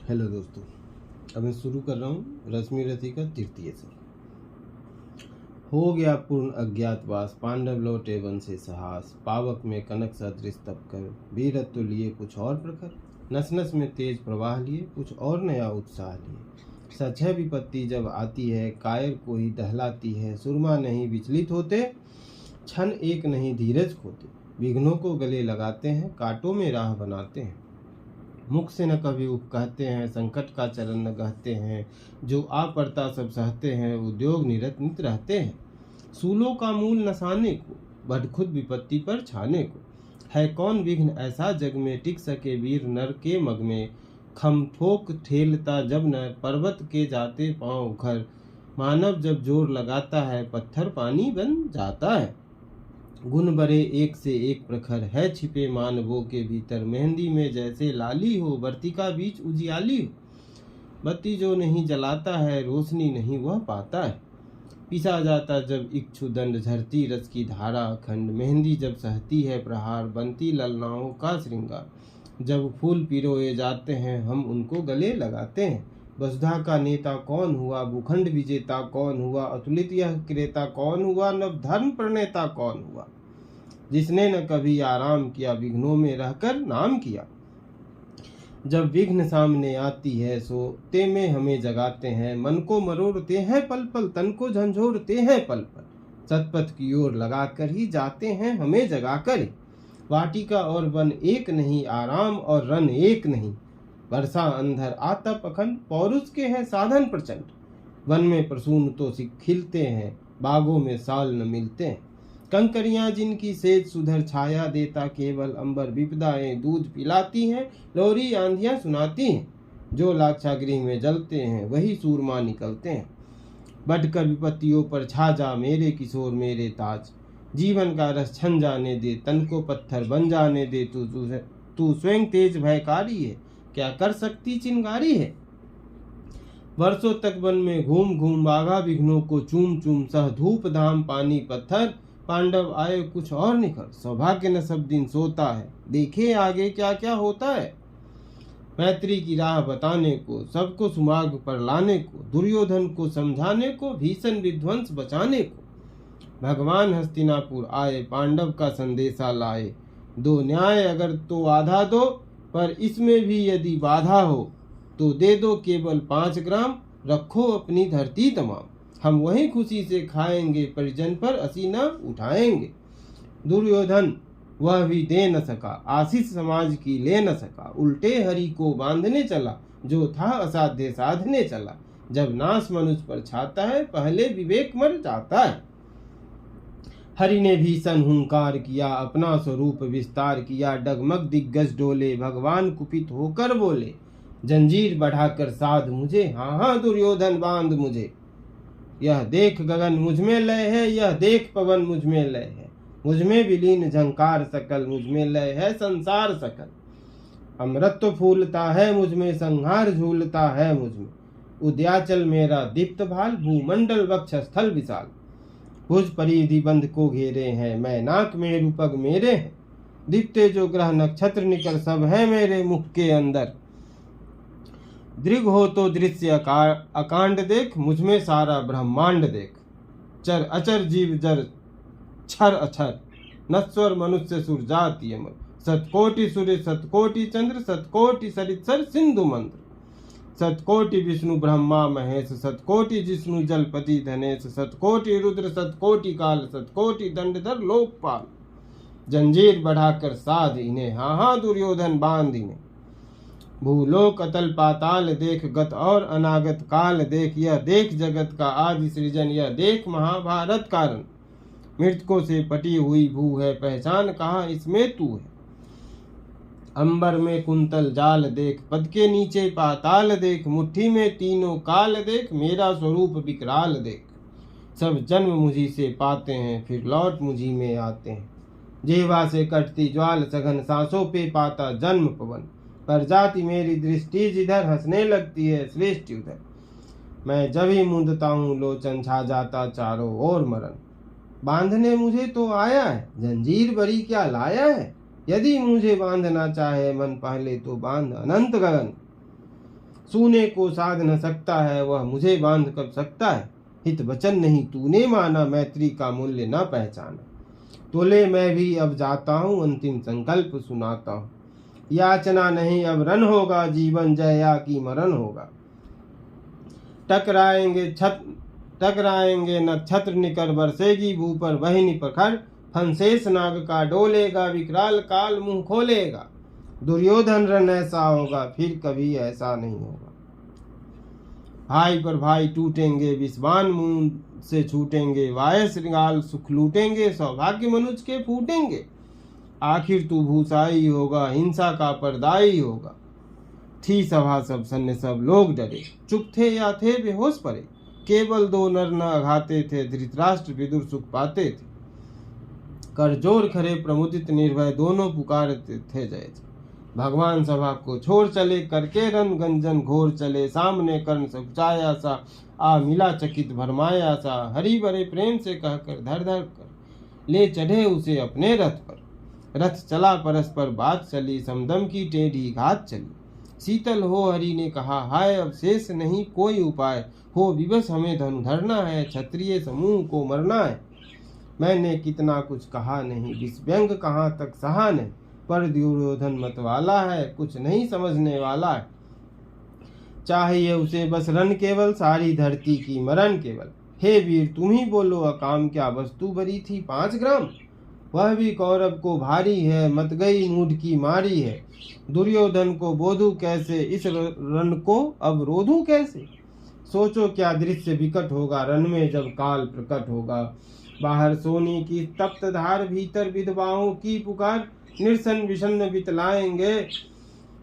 Hello दोस्तों, अब मैं शुरू कर रहा हूँ रश्मि रथी का तृतीय स्वर। हो गया पूर्ण अज्ञातवास, पांडव लौटे वन से साहस, पावक में कनक सदृश तप कर, वीरत्व लिए कुछ और प्रखर, नस नस में तेज प्रवाह लिए कुछ और नया उत्साह लिए। सच है विपत्ति जब आती है, कायर को ही दहलाती है, सुरमा नहीं विचलित होते, क्षण एक नहीं धीरज खोते, विघ्नों को गले लगाते हैं, कांटों में राह बनाते हैं। मुख से न कभी उप कहते हैं, संकट का चरण न कहते हैं, जो आ पड़ता सब सहते हैं, उद्योग निरत नित रहते हैं। सूलों का मूल नसाने को, बढ़ खुद विपत्ति पर छाने को, है कौन विघ्न ऐसा जग में, टिक सके वीर नर के मग में। खम ठोक ठेलता जब न, पर्वत के जाते पांव घर, मानव जब जोर लगाता है, पत्थर पानी बन जाता है। गुण बरे एक से एक प्रखर है, छिपे मानवों के भीतर, मेहंदी में जैसे लाली हो, वर्तिका बीच उजियाली हो। बत्ती जो नहीं जलाता है, रोशनी नहीं वह पाता है। पिसा जाता जब इच्छु दंड, झरती रस की धारा अखंड, मेहंदी जब सहती है प्रहार, बनती ललनाओं का श्रृंगार। जब फूल पिरोए जाते हैं, हम उनको गले लगाते हैं। वसुधा का नेता कौन हुआ, भूखंड विजेता कौन हुआ, अतुलित यह क्रेता कौन हुआ, नव धर्म प्रणेता कौन हुआ। जिसने न कभी आराम किया, विघ्नों में रहकर नाम किया। जब विघ्न सामने आती है, सोते में हमें जगाते हैं, मन को मरोड़ते हैं पल पल, तन को झंझोड़ते हैं पल पल। सतपथ की ओर लगाकर ही जाते हैं हमें जगाकर। वाटिका और वन एक नहीं, आराम और रन एक नहीं, वर्षा अंधर आतप अखंड, पौरुष के हैं साधन प्रचंड। वन में प्रसून तो खिलते हैं, बागों में साल न मिलते हैं। कंकरियां जिनकी सेज सुधर छाया देता, केवल अंबर विपदाएं दूध पिलाती हैं, लोरी आंधियां सुनाती हैं। जो लाक्षागृह में जलते हैं, वही सूरमा निकलते हैं। बढ़कर विपत्तियों पर छा जा मेरे किशोर मेरे ताज, जीवन का रस छन जाने दे, तन को पत्थर बन जाने दे। तू स्वयं तेज भयकारी है, क्या कर सकती चिंगारी है। वर्षों तक वन में घूम घूम, बाघा विघ्नों को चूम चूम, सह धूप धाम पानी पत्थर, पांडव आए कुछ और निखर। सौभाग्य न सब दिन सोता है, देखे आगे क्या क्या होता है। मैत्री की राह बताने को, सबको सुमार्ग पर लाने को, दुर्योधन को समझाने को, भीषण विध्वंस बचाने को। भगवान हस्तिनापुर आए, पांडव का संदेशा लाए। दो न्याय अगर तो आधा दो, पर इसमें भी यदि बाधा हो, तो दे दो केवल 5 ग्राम, रखो अपनी धरती तमाम। हम वही खुशी से खाएंगे, परिजन पर असी न उठाएंगे। दुर्योधन वह भी दे न सका, आशीष समाज की ले न सका। उल्टे हरि को बांधने चला, जो था असाध्य साधने चला। जब नाश मनुष्य पर छाता है, पहले विवेक मर जाता है। हरि ने भीषण हुंकार किया, अपना स्वरूप विस्तार किया। डगमग दिग्गज डोले, भगवान कुपित होकर बोले, जंजीर बढ़ाकर साध मुझे, हाँ हाँ दुर्योधन बांध मुझे। यह देख गगन मुझमें लय है, यह देख पवन मुझमें लय है। मुझमें विलीन झंकार सकल, मुझमें लय है संसार सकल। अमृत फूलता है मुझमें, संहार झूलता है मुझमें। उद्याचल मेरा दीप्त भाल, भूमंडल वक्ष स्थल विशाल। भुज परिधि बंध को घेरे हैं, मैं नाक मेरु पग मेरे हैं। दीप्ते जो ग्रह नक्षत्र निकल, सब है मेरे मुख के अंदर। दृग हो तो दृश्य अकांड देख, मुझमें सारा ब्रह्मांड देख। चर अचर जीव जर क्षर अक्षर, नश्वर मनुष्य सुर जाति अमर। सतकोटि सूर्य सतकोटि चंद्र, सतकोटि सरित्सर सिंधु मंत्र। सतकोटि विष्णु ब्रह्मा महेश, सतकोटि जिष्णु जलपति धनेश। सतकोटि रुद्र सतकोटि काल, सतकोटि दंडधर लोकपाल। जंजीर बढ़ाकर साध इन्हें, हाँ हाँ दुर्योधन बांध इन्हें। भूलोक अतल पाताल देख, गत और अनागत काल देख। यह देख जगत का आदि सृजन, यह देख महाभारत कारण। मृतकों से पटी हुई भू है, पहचान कहाँ इसमें तू है। अंबर में कुंतल जाल देख, पद के नीचे पाताल देख। मुट्ठी में तीनों काल देख, मेरा स्वरूप विकराल देख। सब जन्म मुझी से पाते हैं, फिर लौट मुझी में आते हैं। जेवा से कटती ज्वाल सघन, सांसों पे पाता जन्म पवन। पर जाति मेरी दृष्टि जिधर, हंसने लगती है श्रेष्ठ उधर। मैं जब ही मूंदता हूँ, लोचन छा जाता चारों ओर मरण। बांधने मुझे तो आया है, जंजीर बड़ी क्या लाया है। यदि मुझे बांधना चाहे मन, पहले तो बांध अनंत गगन। सूने को साध न सकता है, वह मुझे बांध कर सकता है। हित वचन नहीं तूने माना, मैत्री का मूल्य न पहचाना। तोले मैं भी अब जाता हूँ, अंतिम संकल्प सुनाता हूँ। याचना नहीं अब रन होगा, जीवन जया की मरण होगा। टकराएंगे नक्षत्र निकर, बरसेगी भू पर वही निपखर। फंसेस नाग का डोलेगा, विकराल काल मुंह खोलेगा। दुर्योधन रन ऐसा होगा, फिर कभी ऐसा नहीं होगा। भाई पर भाई टूटेंगे, विस्वान मुंह से छूटेंगे। वाय श्रृंगाल सुख लूटेंगे, सौभाग्य मनुष्य के फूटेंगे। आखिर तू भूसाई होगा, हिंसा का पर्दाई होगा। थी सभा सब सन्ने, सब लोग डरे। चुप थे या थे बेहोश पड़े। केवल दो नर न अघाते थे, धृतराष्ट्र विदुर सुख पाते थे। करजोर खरे प्रमुदित निर्भय, दोनों पुकारते थे जय। भगवान सभा को छोड़ चले, करके रन गंजन घोर चले। सामने कर्ण सकुचाया सा, आ मिला चकित भरमाया सा। हरि बरे प्रेम से कहकर धर धर कर ले चढ़े उसे अपने रथ पर। रथ चला परस्पर बात चली, समदम की टेढ़ी घात चली। शीतल हो हरि ने कहा, हाय अब शेष नहीं कोई उपाय। हो विवश हमें धनु धरना है, क्षत्रिय समूह को मरना है। मैंने कितना कुछ कहा नहीं, विष व्यंग कहाँ तक सहा नहीं। पर दुर्योधन मत वाला है, कुछ नहीं समझने वाला है। चाहिए उसे बस रन केवल, सारी धरती की मरण केवल। हे वीर तुम ही बोलो, अकाम क्या वस्तु बरी थी 5 ग्राम। वह भी कौरव को भारी है, मत गई मूढ़ की मारी है। दुर्योधन को बोधू कैसे, इस रन को अब रोधू कैसे। सोचो क्या दृश्य विकट होगा, रन में जब काल प्रकट होगा। बाहर सोने की तप्त धार, भीतर विधवाओं की पुकार। निर्सन विषन्न बितलाएंगे,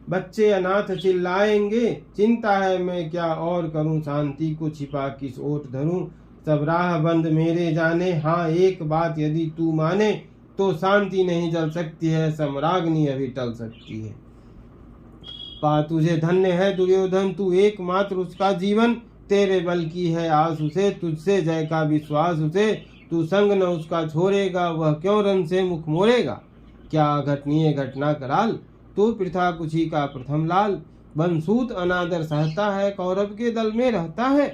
बच्चे अनाथ चिल्लाएंगे। चिंता है मैं क्या और करूं, शांति को छिपा किस ओट धरूं। सब राह बंद मेरे जाने, हाँ एक बात यदि तू माने। तो शांति नहीं जल सकती है, सम्राग्नि अभी टल सकती है। पा तुझे धन्य है दुर्योधन, तू एकमात्र उसका जीवन। तेरे बल की है आस उसे, तुझसे जय का विश्वास उसे। तू संग न उसका छोड़ेगा, वह क्यों रन से मुख मोड़ेगा। क्या घटनीय घटना कराल, तू पृथा कुछी का प्रथम लाल। बंसूत अनादर सहता है, कौरव के दल में रहता है।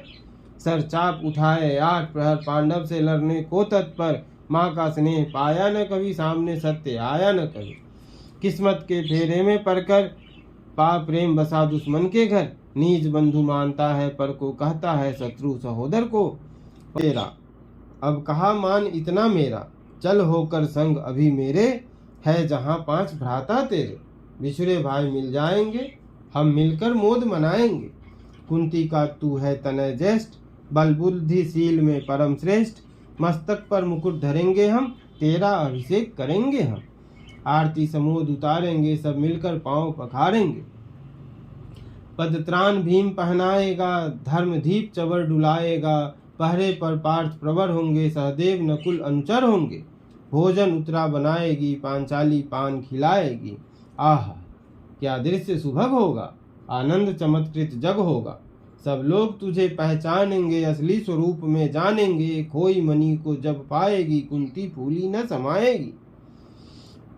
सर चाप उठाए 8 प्रहर, पांडव से लड़ने को तत्पर। माँ का स्नेह पाया न कभी, सामने सत्य आया न कभी। किस्मत के फेरे में पड़कर, पा प्रेम बसा दुश्मन के घर। नीच बंधु मानता है, पर को कहता है शत्रु सहोदर को। तेरा अब कहा मान इतना मेरा, चल होकर संग अभी मेरे। है जहाँ 5 भ्राता तेरे, बिछड़े भाई मिल जाएंगे। हम मिलकर मोद मनाएंगे। कुंती का तू है तनय ज्येष्ठ, बल बुद्धिशील में परम श्रेष्ठ। मस्तक पर मुकुट धरेंगे हम, तेरा अभिषेक करेंगे हम। आरती समोद उतारेंगे, सब मिलकर पांव पखारेंगे। पदत्राण भीम पहनाएगा, धर्म दीप चवर डुलाएगा। पहरे पर पार्थ प्रवर होंगे, सहदेव नकुल अनुचर होंगे। भोजन उतरा बनाएगी, पांचाली पान खिलाएगी। आह क्या दृश्य सुभग होगा, आनंद चमत्कृत जग होगा। सब लोग तुझे पहचानेंगे, असली स्वरूप में जानेंगे। खोई मणि को जब पाएगी, कुंती फूली न समाएगी।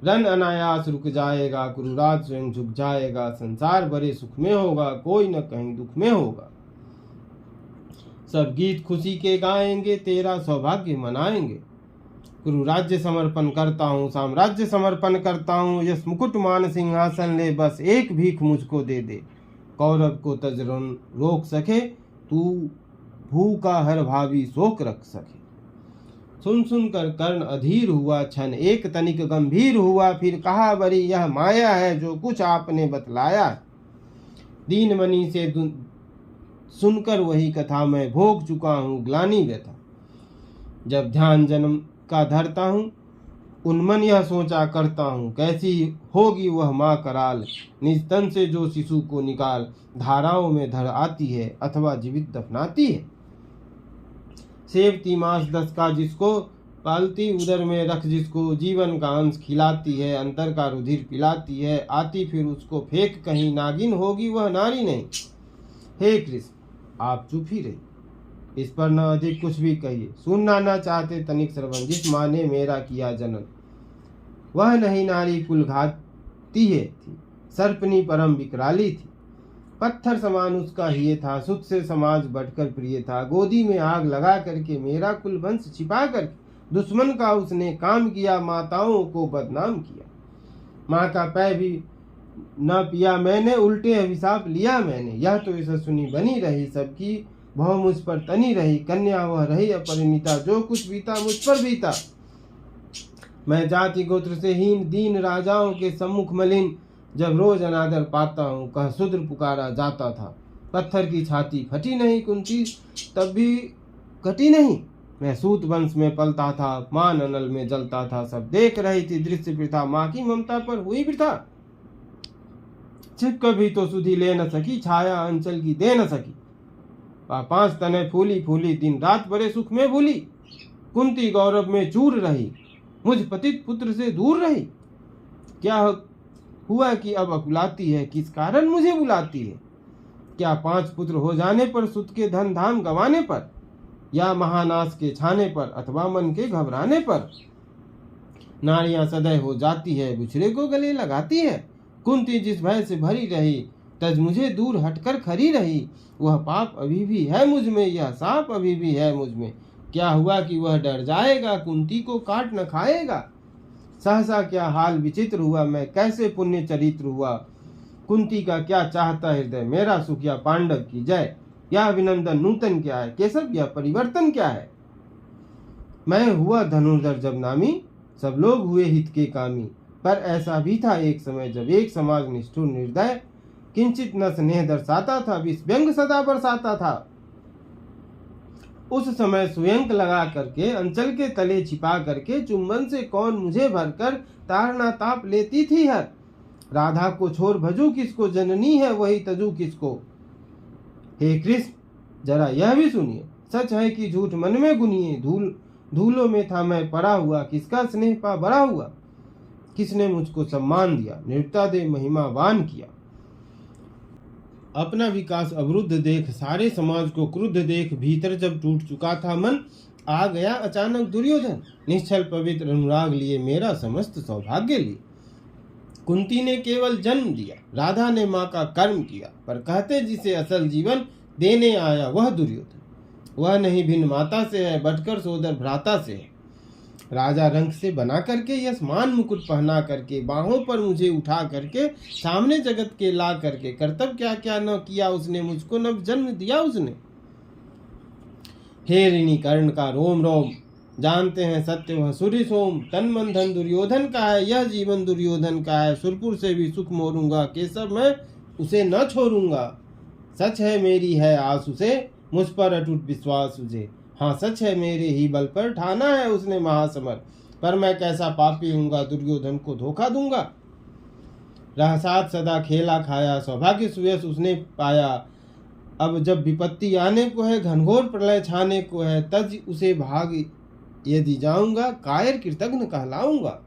रन अनायास रुक जाएगा, कुरुराज स्वयं झुक जाएगा। संसार बड़े सुख में होगा, कोई न कहीं दुख में होगा। सब गीत खुशी के गाएंगे, तेरा सौभाग्य मनाएंगे। गुरु राज्य समर्पण करता हूँ, साम्राज्य समर्पण करता हूँ। यश मुकुट मान सिंहासन ले, बस एक भीख मुझको दे दे। कौरव को तजरन रोक सके, तू भूखा हर भावी शोक रख सके। सुन सुन कर कर्ण अधीर हुआ, क्षण एक तनिक गंभीर हुआ। फिर कहा बरी यह माया है, जो कुछ आपने बतलाया। दीन मणि से सुनकर वही कथा मैं भोग चुका हूँ, ग्लानि व्यथा। जब ध्यान जन्म का धरता हूँ, उन्मन यह सोचा करता हूँ। कैसी होगी वह माँ कराल, निज तन से जो शिशु को निकाल। धाराओं में धर आती है, अथवा जीवित दफनाती है। सेवती मांस 10 का जिसको, पालती उदर में रख जिसको। जीवन का अंश खिलाती है, अंतर का रुधिर पिलाती है। आती फिर उसको फेंक कहीं, नागिन होगी वह नारी नहीं। हे कृष्ण आप चुप ही रही, इस पर न अधिक कुछ भी कहिए। सुनना न चाहते तनिक श्रवण, जिस माँ ने मेरा किया जनन। वह नहीं नारी कुल घाती है थी, सर्पनी परम विकराली थी। पत्थर समान उसका हिये था, सुत से समाज बढ़कर प्रिय था। गोदी में आग लगा करके मेरा कुल वंश छिपा करके दुश्मन का उसने काम किया, माताओं को बदनाम किया। माँ का पै भी न पिया मैंने, उल्टे अभिशाप लिया मैंने। यह तो यशस्विनी बनी रही, सबकी भव मुझ पर तनी रही। कन्या वह रही अपरिणीता, जो कुछ बीता मुझ पर बीता। मैं जाति गोत्र से हीन, दीन राजाओं के सम्मुख मलिन। जब रोज अनादर पाता हूँ, कह शूद्र पुकारा जाता था। पत्थर की छाती फटी नहीं कुंती, तब भी कटी नहीं। मैं सूत वंश में पलता था, मान अनल में जलता था। सब देख रही थी दृश्य वृथा, माँ की ममता पर हुई वृथा। छिप कभी तो सुधी ले न सकी, छाया अंचल की दे न सकी। 5 तने फूली फूली, दिन रात बड़े सुख में भूली। कुंती गौरव में चूर रही, मुझ पतित पुत्र से दूर रही। क्या हुआ कि अब अकुलाती है, किस कारण मुझे बुलाती है? क्या 5 पुत्र हो जाने पर, सुत के धन धाम गंवाने पर, या महानाश के छाने पर, अथवा मन के घबराने पर? नारियां सदैव हो जाती है, बुछड़े को गले लगाती है। कुंती जिस भय से भरी रही, तज मुझे दूर हटकर खड़ी रही। वह पाप अभी भी है मुझ में, यह सांप अभी भी है मुझ में। क्या हुआ कि वह डर जाएगा, कुंती को काट न खाएगा? सहसा क्या हाल विचित्र हुआ, मैं कैसे पुण्य चरित्र हुआ। कुंती का क्या चाहता हृदय, मेरा सुख या पांडव की जय। यह अभिनंदन नूतन क्या है, केशव यह परिवर्तन क्या है। मैं हुआ धनुर्धर जब नामी, सब लोग हुए हित के कामी। पर ऐसा भी था एक समय, जब एक समाज निष्ठुर निर्दय, किंचित न स्नेह दर्शाता था, विष व्यंग सदा बरसाता था। उस समय सुयंक लगा करके, अंचल के तले छिपा करके, चुंबन से कौन मुझे भरकर ताड़ना ताप लेती थी हर। राधा को छोड़ भजू किसको, जननी है वही तजू किसको। हे कृष्ण जरा यह भी सुनिए, सच है कि झूठ मन में गुनिए। धूलों में था मैं पड़ा हुआ, किसका स्नेह पा बड़ा हुआ। किसने मुझको सम्मान दिया, निर्ता दे महिमावान किया। अपना विकास अवरुद्ध देख, सारे समाज को क्रुद्ध देख, भीतर जब टूट चुका था मन, आ गया अचानक दुर्योधन। निश्चल पवित्र अनुराग लिए, मेरा समस्त सौभाग्य लिए। कुंती ने केवल जन्म दिया, राधा ने माँ का कर्म किया। पर कहते जिसे असल जीवन देने आया वह दुर्योधन। वह नहीं भिन्न माता से है, बटकर सोदर भ्राता से है। राजा रंग से बना करके, यश मान मुकुट पहना करके, बाहों पर मुझे उठा करके, सामने जगत के ला करके, कर्तव्य क्या क्या न किया उसने, मुझको नव जन्म दिया उसने। हे ऋणी कर्ण का रोम रोम, जानते हैं सत्य वह सूर्य सोम। तन मन धन दुर्योधन का है, यह जीवन दुर्योधन का है। सुरपुर से भी सुख मोरूंगा, केशव मैं उसे न छोड़ूंगा। सच है मेरी है आस उसे, मुझ पर अटूट विश्वास उसे। हाँ सच है मेरे ही बल पर, ठाना है उसने महासमर। पर मैं कैसा पापी हूँगा, दुर्योधन को धोखा दूंगा। रह साथ सदा खेला खाया, सौभाग्य सुयश उसने पाया। अब जब विपत्ति आने को है, घनघोर प्रलय छाने को है, तज उसे भाग यदि जाऊंगा, कायर कृतघ्न कहलाऊंगा।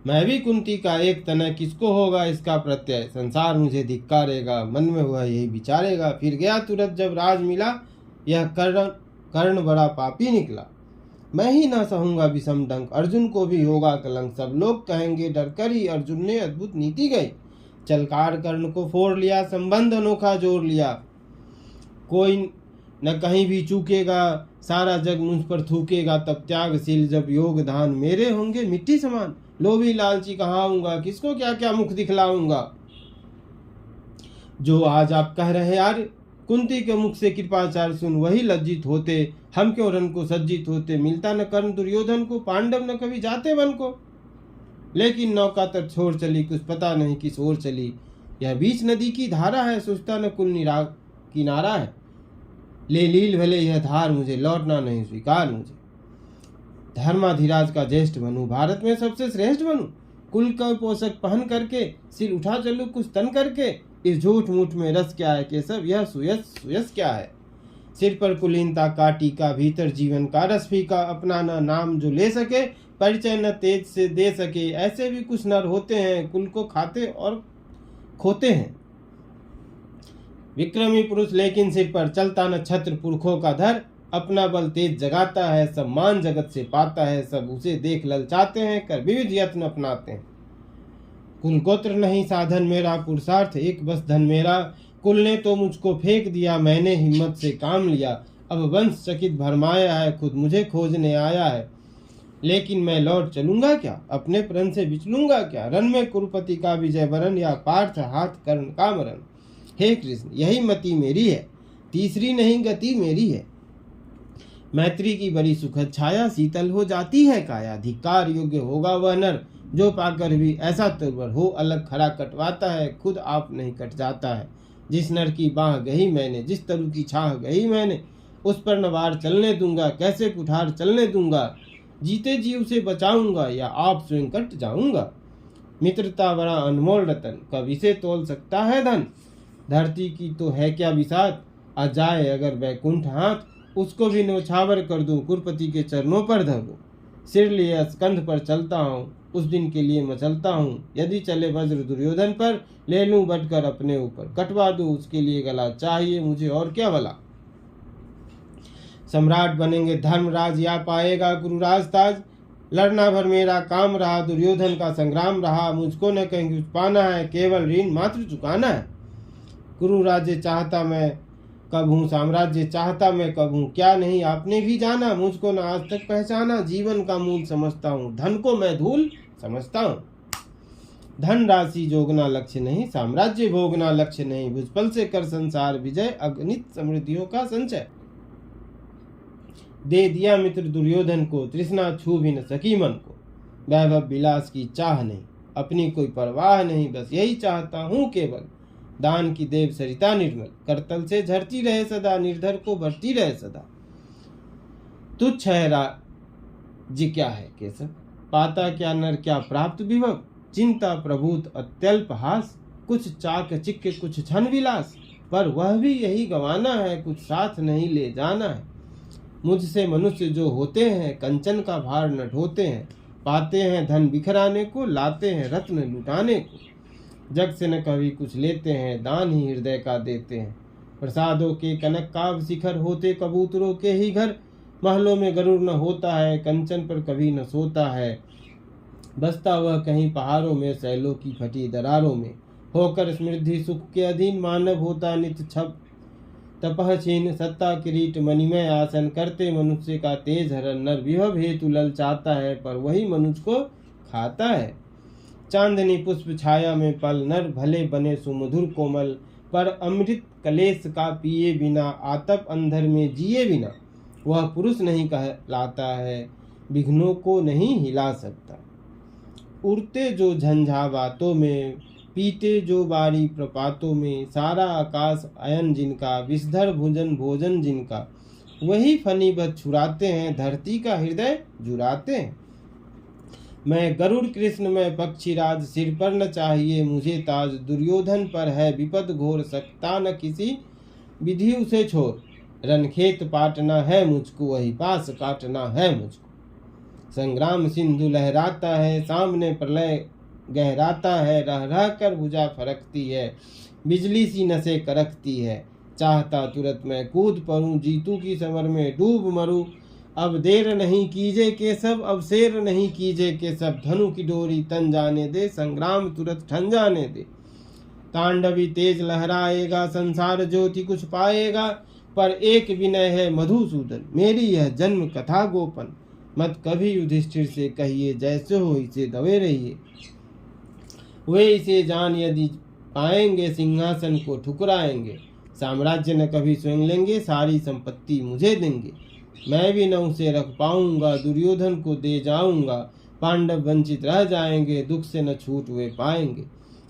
मैं भी कुंती का एक तनय, किसको होगा इसका प्रत्यय। संसार मुझे धिक्कारेगा, मन में हुआ यही विचारेगा। फिर गया तुरंत जब राज मिला, यह कर्ण बड़ा पापी निकला। मैं ही ना सहूंगा विषम डंक, अर्जुन को भी होगा कलंक। सब लोग कहेंगे डर कर ही अर्जुन ने अद्भुत नीति गई। चलकार कर्ण को फोड़ लिया, संबंध अनोखा जोड़ लिया। कोई न कहीं भी चूकेगा, सारा जग मुझ पर थूकेगा। तब त्यागशील जब योग धान, मेरे होंगे मिट्टी समान। लोभी लालची कहाऊंगा, किसको क्या क्या मुख दिखलाऊंगा। जो आज आप कह रहे यार, कुंती के मुख से कृपाचार सुन, वही लज्जित होते। हम क्यों रन को सज्जित होते। मिलता न कर्ण दुर्योधन को, पांडव न कभी जाते वन को। लेकिन नौका तट छोड़ चली, कुछ पता नहीं किस ओर चली। यह बीच नदी की धारा है, सोचता न कुल किनारा है। ले लील भले यह धार मुझे, लौटना नहीं स्वीकार मुझे। धर्माधिराज का ज्येष्ठ बनूं, भारत में सबसे श्रेष्ठ बनूं। कुल का पोषक पहन करके, सिर उठा चलूं कुछ तन करके। इस झूठ मूठ में रस क्या है केशव, यह सुयस क्या है। सिर पर कुलीनता का टीका, भीतर जीवन का रस फीका। अपना न नाम जो ले सके, परिचय न तेज से दे सके। ऐसे भी कुछ नर होते हैं, कुल को खाते और खोते हैं। विक्रमी पुरुष लेकिन सिर पर चलता न छत्र पुरखों का धर। अपना बल तेज जगाता है, सम्मान जगत से पाता है। सब उसे देख ललचाते हैं, कर विविध यत्न अपनाते हैं। कुल गोत्र नहीं साधन मेरा, पुरुषार्थ एक बस धन मेरा। कुल ने तो मुझको फेंक दिया, मैंने हिम्मत से काम लिया। अब वंश चकित भरमाया है, खुद मुझे खोजने आया है। लेकिन मैं लौट चलूंगा क्या, अपने प्रण से बिचलूंगा क्या। रण में कुरुपति का विजय वरण, या पार्थ हाथ कर्ण का मरण। हे कृष्ण यही मति मेरी है, तीसरी नहीं गति मेरी है। मैत्री की बड़ी सुखद छाया, शीतल हो जाती है काया। धिक्कार योग्य होगा वह नर, जो पाकर भी ऐसा तुर्बर हो। अलग खड़ा कटवाता है, खुद आप नहीं कट जाता है। जिस नर की बाह गही मैंने, जिस तरु की छाह गही मैंने, उस पर न वार चलने दूंगा, कैसे कुठार चलने दूंगा। जीते जी उसे बचाऊंगा, या आप स्वयं कट जाऊंगा। मित्रता बड़ा अनमोल रतन, कब इसे तोल सकता है धन। धरती की तो है क्या बिसात, आ जाए अगर बैकुंठ हाथ, उसको भी नौछावर कर दूं, कुरुपति के चरणों पर धर दूं। सिर लिए स्कंध पर चलता हूँ, उस दिन के लिए मचलता हूँ। यदि चले वज्र दुर्योधन पर, ले लूं बढ़कर अपने ऊपर। कटवा दूं उसके लिए गला, चाहिए मुझे और क्या भला। सम्राट बनेंगे धर्मराज, या पाएगा गुरुराज ताज। लड़ना भर मेरा काम रहा, दुर्योधन का संग्राम रहा। मुझको न कहीं कुछ पाना है, केवल ऋण मात्र चुकाना है। गुरु राज्य चाहता मैं कब हूँ, साम्राज्य चाहता मैं कब हूँ। क्या नहीं आपने भी जाना, मुझको न आज तक पहचाना। जीवन का मूल समझता हूँ, धन को मैं धूल समझता हूँ। धन राशि जोगना लक्ष्य नहीं, साम्राज्य भोगना लक्ष्य नहीं। भुजबल से कर संसार विजय, अगणित समृद्धियों का संचय। दे दिया मित्र दुर्योधन को, तृष्णा छू भी न सकी मन को। वैभव विलास की चाह नहीं, अपनी कोई परवाह नहीं। बस यही चाहता हूँ केवल, दान की देव सरिता निर्मल। करतल से झरती रहे सदा, निर्धर को भरती रहे सदा। तुच्छ है राज्य क्या है केशव, पाता क्या नर क्या प्राप्त विभव। चिंता प्रभूत अत्यल्प हास, कुछ चाक चिक्के कुछ क्षण विलास। पर वह भी यही गवाना है, कुछ साथ नहीं ले जाना है। मुझसे मनुष्य जो होते हैं, कंचन का भार न ढोते हैं। पाते हैं धन बिखराने को, लाते हैं रत्न लुटाने को। जग से न कभी कुछ लेते हैं, दान ही हृदय का देते हैं। प्रसादों के कनक काव शिखर, होते कबूतरों के ही घर। महलों में गरुड़ न होता है, कंचन पर कभी न सोता है। बसता वह कहीं पहाड़ों में, शैलों की फटी दरारों में। होकर समृद्धि सुख के अधीन, मानव होता नित्य छप तपह छीन। सत्ता किरीट मणिमय आसन, करते मनुष्य का तेज हरण। नर विभव हेतु ललचाता है, पर वही मनुष्य को खाता है। चांदनी पुष्प छाया में पल, नर भले बने सुमधुर कोमल। पर अमृत कलेश का पिए बिना, आतप अंधर में जिए बिना। वह पुरुष नहीं कहलाता है, विघ्नों को नहीं हिला सकता। उड़ते जो झंझा बातों में, पीते जो बारी प्रपातों में। सारा आकाश अयन जिनका, विषधर भोजन भोजन जिनका। वही फनी बद छुराते हैं, धरती का हृदय जुराते हैं। मैं गरुड़ कृष्ण में पक्षीराज, सिर पर न चाहिए मुझे ताज। दुर्योधन पर है विपद घोर, सकता न किसी विधि उसे छोड़। रणखेत पाटना है मुझको, वही पास काटना है मुझको। संग्राम सिंधु लहराता है, सामने प्रलय गहराता है। रह रह कर भुजा फरकती है, बिजली सी नसें करकती है। चाहता तुरंत मैं कूद पड़ूं, जीतू की समर में डूब मरूं। अब देर नहीं कीजे केशव, अब शेर नहीं कीजे केशव। धनु की डोरी तन जाने दे, संग्राम तुरंत ठन जाने दे। तांडवी तेज लहराएगा, संसार ज्योति कुछ पाएगा। पर एक विनय है मधुसूदन, मेरी यह जन्म कथा गोपन। मत कभी युधिष्ठिर से कहिए, जैसे हो इसे दबे रहिए। वे इसे जान यदि पाएंगे, सिंहासन को ठुकराएंगे। साम्राज्य न कभी स्वयं लेंगे, सारी संपत्ति मुझे देंगे। मैं भी न उसे रख पाऊंगा, दुर्योधन को दे जाऊंगा। पांडव वंचित रह जाएंगे, दुख से न छूट वे पाएंगे।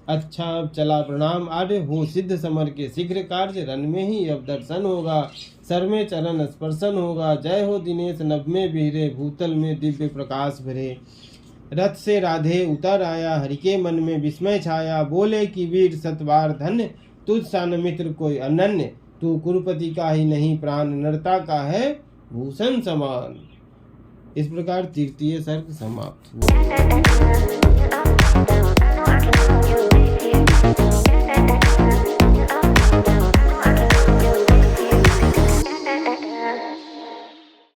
अच्छा अब चला प्रणाम आर्य, हो सिद्ध समर के शीघ्र कार्य। रन में ही अब दर्शन होगा, सर में चरण स्पर्शन होगा। जय हो दिनेश नभ में बिहरे, भूतल में दिव्य प्रकाश भरे। रथ से राधे उतर आया, हरि के मन में विस्मय छाया। बोले कि वीर सतवार धन्य, तुझ सा न मित्र कोई अनन्य। तू कुरुपति का ही नहीं प्राण, नरता का है भूषण समान। इस प्रकार तृतीय सर्ग समाप्त हुआ।